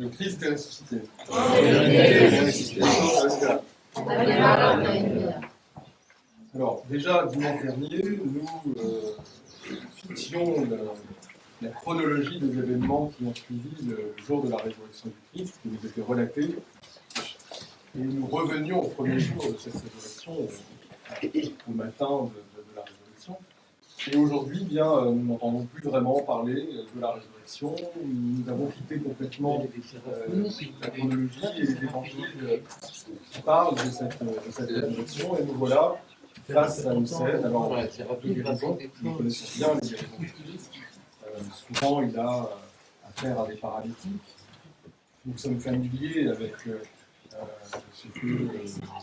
Le Christ est ressuscité. Alors, déjà, dimanche dernier, nous fixions la chronologie des événements qui ont suivi le jour de la résurrection du Christ, qui nous était relaté. Et nous revenions au premier jour de cette résurrection, au matin de la résurrection. Et aujourd'hui, bien, nous n'entendons plus vraiment parler de la résurrection. Nous avons quitté complètement la chronologie et les évangiles qui parlent de cette résurrection. Et nous voilà face à une scène. Alors, de guérison, nous connaissons bien les guérisons du Christ. Souvent, il a affaire à des paralytiques. Nous sommes familiers avec ce que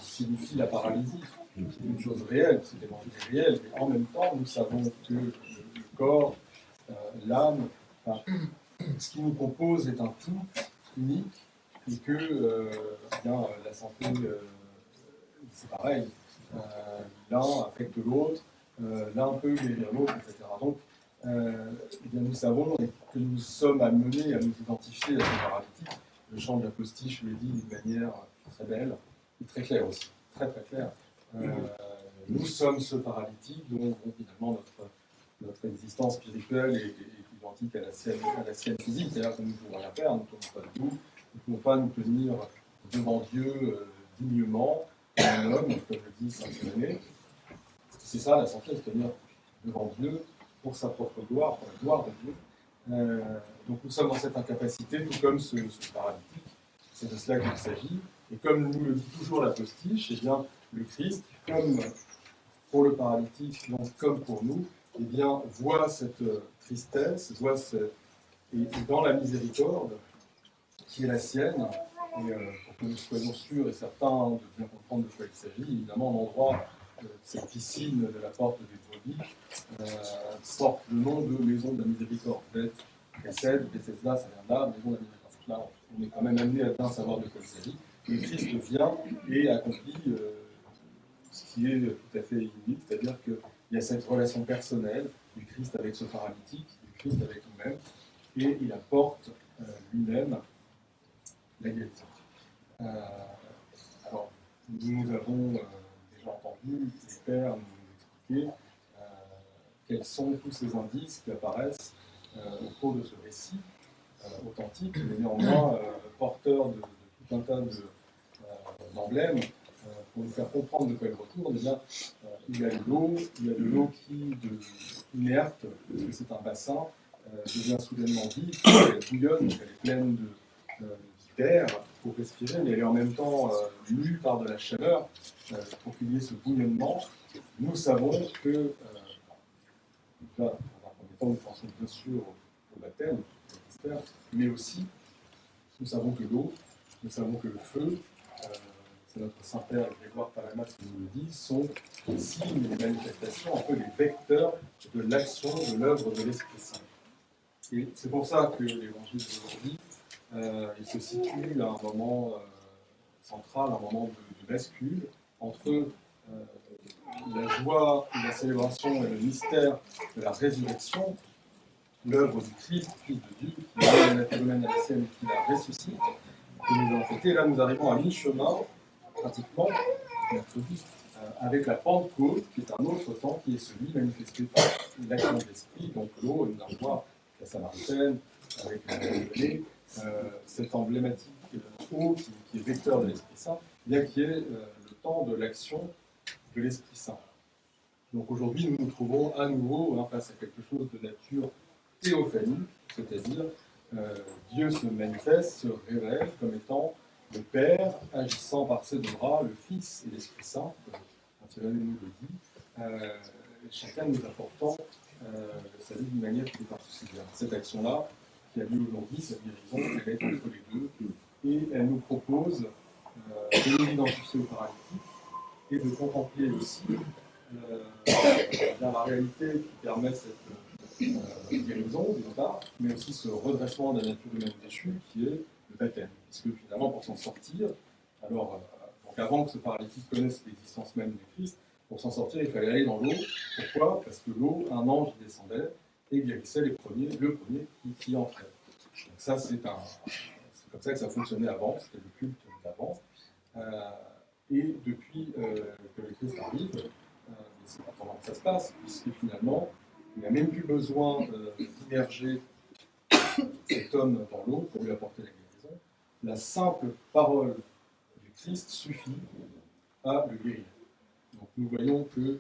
signifie la paralysie. C'est une chose réelle, c'est l'évangile réel, mais en même temps, nous savons que le corps, l'âme, enfin, ce qui nous compose est un tout unique, et que bien, la santé, c'est pareil. L'un affecte l'autre, l'un peut guérir l'autre, etc. Donc, eh bien, nous savons que nous sommes amenés à nous identifier à ce paralytique. Le chant de la postiche le dit d'une manière très belle et très claire aussi, très très claire. Nous sommes ce paralytique dont finalement notre existence spirituelle est identique à la sienne physique, c'est-à-dire que nous ne pouvons rien faire, nous ne pouvons pas debout, nous ne pouvons pas nous tenir devant Dieu dignement, comme un homme, comme le dit saint Irénée. C'est ça la santé, se tenir devant Dieu pour sa propre gloire, pour la gloire de Dieu. Donc nous sommes dans cette incapacité, tout comme ce paralytique. C'est de cela qu'il s'agit. Et comme nous le dit toujours la postiche, eh bien, le Christ, comme pour le paralytique, donc comme pour nous, eh bien, voit cette tristesse, et dans la miséricorde qui est la sienne, et pour que nous soyons sûrs et certains de bien comprendre de quoi il s'agit, évidemment, l'endroit, cette piscine de la porte des brebis, porte le nom de maison de la miséricorde. Bethesda, ça vient de là, maison de la miséricorde. Là, on est quand même amené à bien savoir de quoi il s'agit. Le Christ vient et accomplit ce qui est tout à fait unique, c'est-à-dire qu'il y a cette relation personnelle du Christ avec ce paralytique, du Christ avec nous-mêmes, et il apporte lui-même la guérison. Alors, nous avons déjà entendu les pères nous expliquer quels sont tous ces indices qui apparaissent au cours de ce récit authentique, mais néanmoins porteur de tout un tas d'emblèmes pour nous faire comprendre de quoi il retourne. Déjà, il y a de l'eau qui, inerte, parce que c'est un bassin, devient soudainement vive, elle bouillonne, donc elle est pleine d'air pour respirer, mais elle est en même temps mue par de la chaleur pour qu'il y ait ce bouillonnement. Nous savons que, dans un premier temps, nous pensons bien sûr au baptême, mais aussi, nous savons que l'eau, nous savons que le feu, c'est notre Saint-Père Grégoire Palamas qui nous le dit, sont les signes, les manifestations, un peu les vecteurs de l'action, de l'œuvre de l'Esprit Saint. Et c'est pour ça que l'évangile d'aujourd'hui, il se situe à un moment central, un moment de bascule entre la joie, la célébration et le mystère de la résurrection, l'œuvre du Christ, Fils de Dieu, qui est la nature humaine à la sienne, qui la ressuscite, que nous avons fêté. Là, nous arrivons à mi-chemin, pratiquement, mercredi, avec la Pentecôte, qui est un autre temps, qui est celui manifesté par l'action de l'Esprit, donc l'eau, et nous allons voir la Samaritaine, avec la cette emblématique eau qui est vecteur de l'Esprit Saint, bien qui est le temps de l'action de l'Esprit Saint. Donc aujourd'hui, nous nous trouvons à nouveau face à quelque chose de nature théophanique, c'est-à-dire Dieu se manifeste, se révèle comme étant le Père agissant par ses deux bras, le Fils et l'Esprit Saint, comme Irénée nous le dit, chacun nous apportant sa vie d'une manière qui est particulière. Cette action-là, qui a lieu aujourd'hui, cette guérison, elle est entre les deux, et elle nous propose de nous identifier au paralytique et de contempler aussi la réalité qui permet cette guérison, d'une part, mais aussi ce redressement de la nature humaine déchue qui est le baptême. Parce que finalement, pour s'en sortir, alors, donc avant que ce paralytique connaisse l'existence même du Christ, pour s'en sortir, il fallait aller dans l'eau. Pourquoi? Parce que l'eau, un ange descendait et guérissait le premier qui entrait. Donc ça, c'est C'est comme ça que ça fonctionnait avant, c'était le culte d'avant. Et depuis que le Christ arrive, c'est pas comment ça se passe, puisque finalement, il n'a même plus besoin d'immerger cet homme dans l'eau pour lui apporter la guérison. La simple parole du Christ suffit à le guérir. Donc nous voyons que nous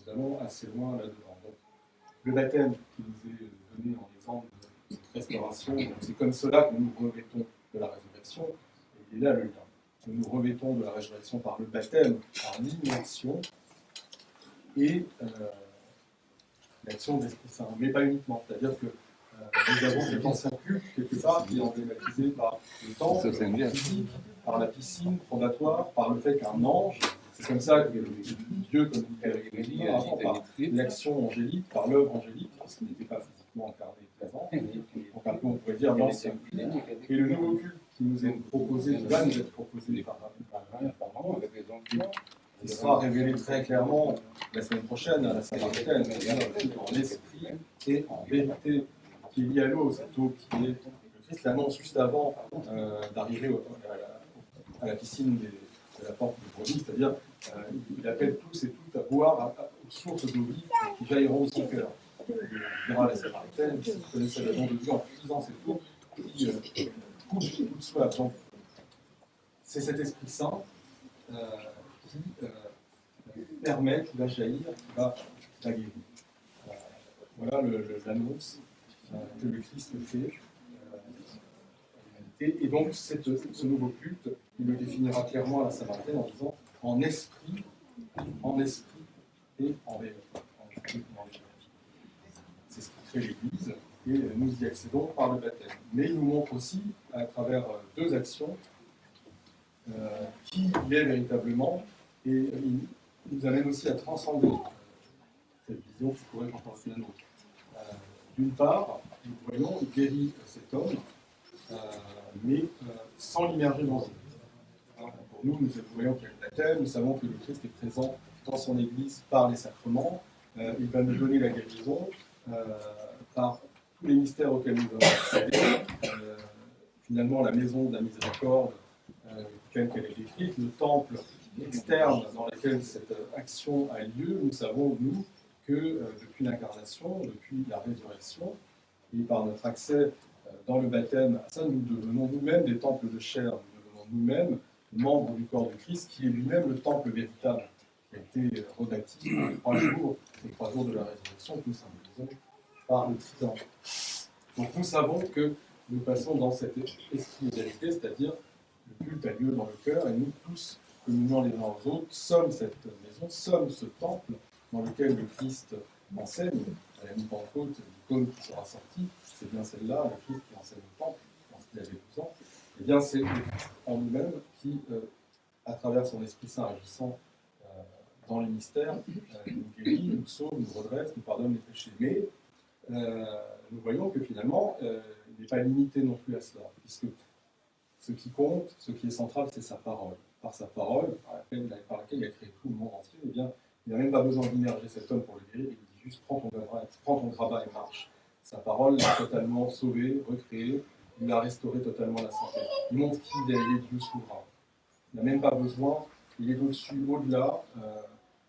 allons assez loin là-dedans. Donc, le baptême qui nous est donné en exemple de restauration, c'est comme cela que nous nous revêtons de la résurrection, et il est là le lien. Nous nous revêtons de la résurrection par le baptême, par l'immersion et l'action de l'Esprit Saint, mais pas uniquement. C'est-à-dire que nous avons cet ancien culte, quelque part, qui est emblématisé par le temple physique, par la piscine fondatoire, par le fait qu'un ange, c'est comme ça que Dieu, comme il dit avant, par l'action angélique, par l'œuvre angélique, parce qu'il n'était pas physiquement incarné présent. Donc un peu, on pourrait dire l'ancien culte. Et le nouveau culte qui nous est proposé, qui va nous être proposé par qui sera révélé très clairement la semaine prochaine à la Saint-Martin, en esprit et en vérité, qui est lié à l'eau, cette eau qui est, le Christ l'annonce juste avant d'arriver à la piscine de la porte de Brebis, c'est-à-dire il appelle tous et toutes à boire aux sources d'eau vive qui jailliront de son cœur. Il dira à la Samaritaine qui connaissait la don de Dieu en puisant cette eau qui coupe tout le soif. Donc, c'est cet Esprit Saint qui permet, qui va jaillir, qui va guérir. Voilà l'annonce que le Christ fait. Et donc, ce nouveau culte, il le définira clairement à la Samaritaine en disant en esprit et en vérité. C'est ce qui crée l'Église, et nous y accédons par le baptême. Mais il nous montre aussi, à travers deux actions, qui il est véritablement, et il nous amène aussi à transcender cette vision qui pourrait être encore la nôtre. D'une part, nous voyons, il guérit cet homme, mais sans l'immerger dans eux. Pour nous voyons qu'il y a le baptême, nous savons que le Christ est présent dans son Église par les sacrements, il va nous donner la guérison par tous les mystères auxquels nous avons accédé. Finalement, la maison de la miséricorde, telle qu'elle est décrite, le temple externe dans lequel cette action a lieu, nous savons, nous, que depuis l'incarnation, depuis la résurrection, et par notre accès dans le baptême, à ça, nous devenons nous-mêmes des temples de chair, nous devenons nous-mêmes membres du corps de Christ, qui est lui-même le temple véritable, qui a été rebâti les 3 jours, les 3 jours de la résurrection, que nous symbolisons par le trident. Donc nous savons que nous passons dans cet esprit de vérité, c'est-à-dire le culte a lieu dans le cœur, et nous tous, communiant les uns aux autres, sommes cette maison, sommes ce temple dans lequel le Christ enseigne. À la mi-Pentecôte, l'icône qui sera sortie, c'est bien celle-là, le Christ qui enseigne le temple, lorsqu'il avait 12 ans. Eh bien, c'est le Christ en nous-mêmes qui, à travers son Esprit Saint agissant dans les mystères, nous guérit, nous sauve, nous redresse, nous pardonne les péchés. Mais nous voyons que finalement, il n'est pas limité non plus à cela, puisque ce qui compte, ce qui est central, c'est sa parole. Par sa parole, par laquelle il a créé tout le monde entier, eh bien, il n'a même pas besoin d'immerger cet homme pour le guérir, il dit juste prends ton grabat et marche. Sa parole l'a totalement sauvé, recréé, il a restauré totalement la santé. Il montre qu'il est Dieu souverain. Il n'a même pas besoin, il est au-dessus, au-delà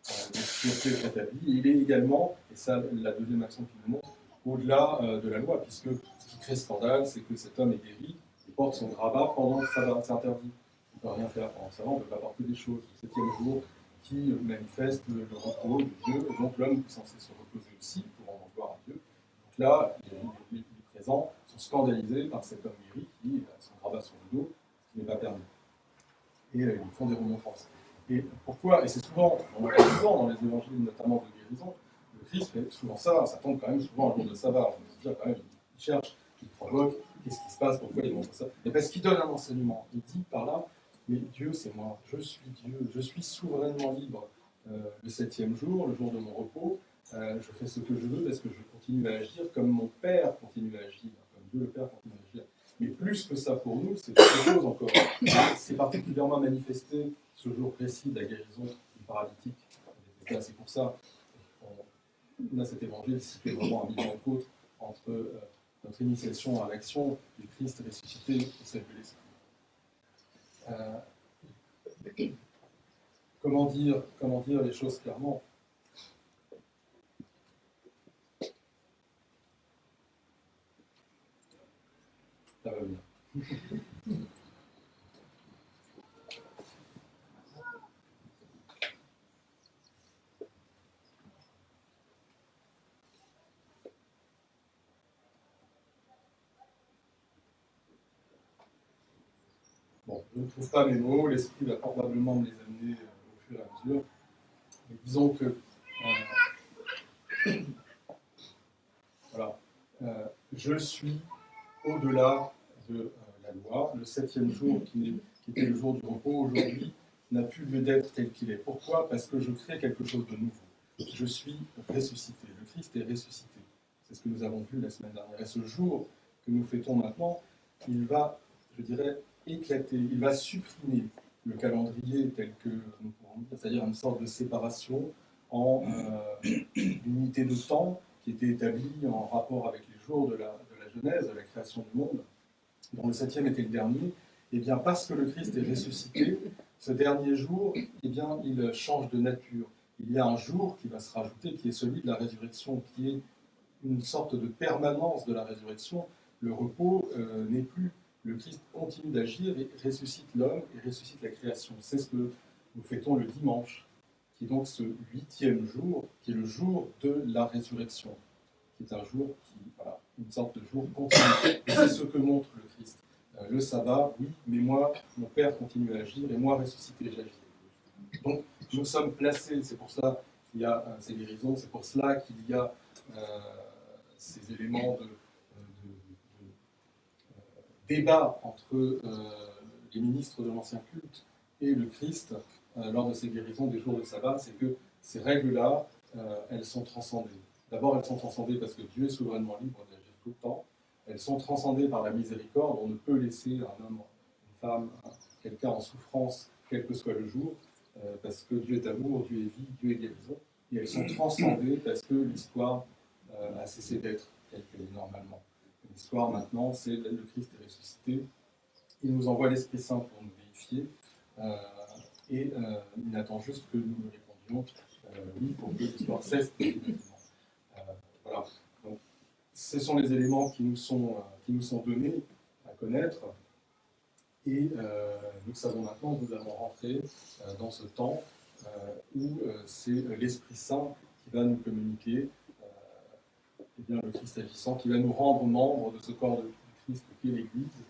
de ce qui est établi. Et il est également, et ça la deuxième action qu'il nous montre, au-delà de la loi, puisque ce qui crée scandale, c'est que cet homme est guéri, il porte son grabat pendant le sabbat, c'est interdit. Il ne peut rien faire pendant le sabbat, on ne peut pas porter des choses. Le 7e jour qui manifeste le repos de Dieu, et donc l'homme est censé se reposer aussi pour rendre gloire à Dieu. Donc là, les présents sont scandalisés par cet homme guéri qui a son grabat sur le dos, ce qui n'est pas permis. Et ils font des remontrances. Et pourquoi? Et c'est souvent, on voit souvent dans les évangiles, notamment de guérison, le Christ fait souvent ça tombe quand même souvent un jour de sabbat. On peut se dire quand même, il cherche, il provoque, qu'est-ce qui se passe, pourquoi il montre ça? Et parce qu'il donne un enseignement. Il dit par là, mais Dieu c'est moi, je suis Dieu, je suis souverainement libre. Le 7e jour, le jour de mon repos, je fais ce que je veux parce que je continue à agir comme mon Père continue à agir, comme Dieu le Père continue à agir. Mais plus que ça pour nous, c'est autre chose encore. C'est particulièrement manifesté ce jour précis de la guérison du paralytique. C'est pour ça qu'on a cet évangile situé vraiment à mi-côte entre notre initiation à l'action du Christ ressuscité et celle de l'Esprit. Comment dire les choses clairement? Ça va venir. Bon, je ne trouve pas mes mots, l'esprit va probablement me les amener au fur et à mesure. Mais disons que voilà, je suis au-delà de la loi. Le 7e jour, qui était le jour du repos, aujourd'hui, n'a plus lieu d'être tel qu'il est. Pourquoi? Parce que je crée quelque chose de nouveau. Je suis ressuscité. Le Christ est ressuscité. C'est ce que nous avons vu la semaine dernière. Et ce jour que nous fêtons maintenant, il va, je dirais, éclater, il va supprimer le calendrier tel que nous pouvons dire, c'est-à-dire une sorte de séparation en une unité de temps qui était établie en rapport avec les jours de la Genèse, de la création du monde, dont le 7e était le dernier. Et bien parce que le Christ est ressuscité, ce dernier jour, eh bien, il change de nature. Il y a un jour qui va se rajouter, qui est celui de la résurrection, qui est une sorte de permanence de la résurrection. Le repos n'est plus. Le Christ continue d'agir et ressuscite l'homme et ressuscite la création. C'est ce que nous fêtons le dimanche, qui est donc ce 8e jour, qui est le jour de la résurrection, qui est un jour qui, voilà, une sorte de jour continu. Et c'est ce que montre le Christ. Le sabbat, oui, mais moi, mon Père continue à agir, et moi, ressuscité, j'agis. Donc, nous sommes placés, c'est pour ça qu'il y a ces guérisons, c'est pour cela qu'il y a ces éléments de débat entre les ministres de l'ancien culte et le Christ lors de ces guérisons des jours de sabbat, c'est que ces règles-là, elles sont transcendées. D'abord, elles sont transcendées parce que Dieu est souverainement libre d'agir tout le temps. Elles sont transcendées par la miséricorde. On ne peut laisser un homme, une femme, quelqu'un en souffrance, quel que soit le jour, parce que Dieu est amour, Dieu est vie, Dieu est guérison. Et elles sont transcendées parce que l'histoire a cessé d'être telle qu'elle est normalement. L'histoire maintenant, c'est le Christ est ressuscité. Il nous envoie l'Esprit Saint pour nous vérifier. Et il attend juste que nous répondions oui pour que l'histoire cesse. Voilà. Donc, ce sont les éléments qui nous sont donnés à connaître. Et nous savons maintenant que nous allons rentrer dans ce temps où c'est l'Esprit Saint qui va nous communiquer eh bien, le Christ agissant, qui va nous rendre membres de ce corps de Christ qui est l'Église,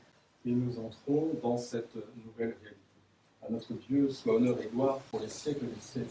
et nous entrons dans cette nouvelle réalité. À notre Dieu soit honneur et gloire pour les siècles des siècles.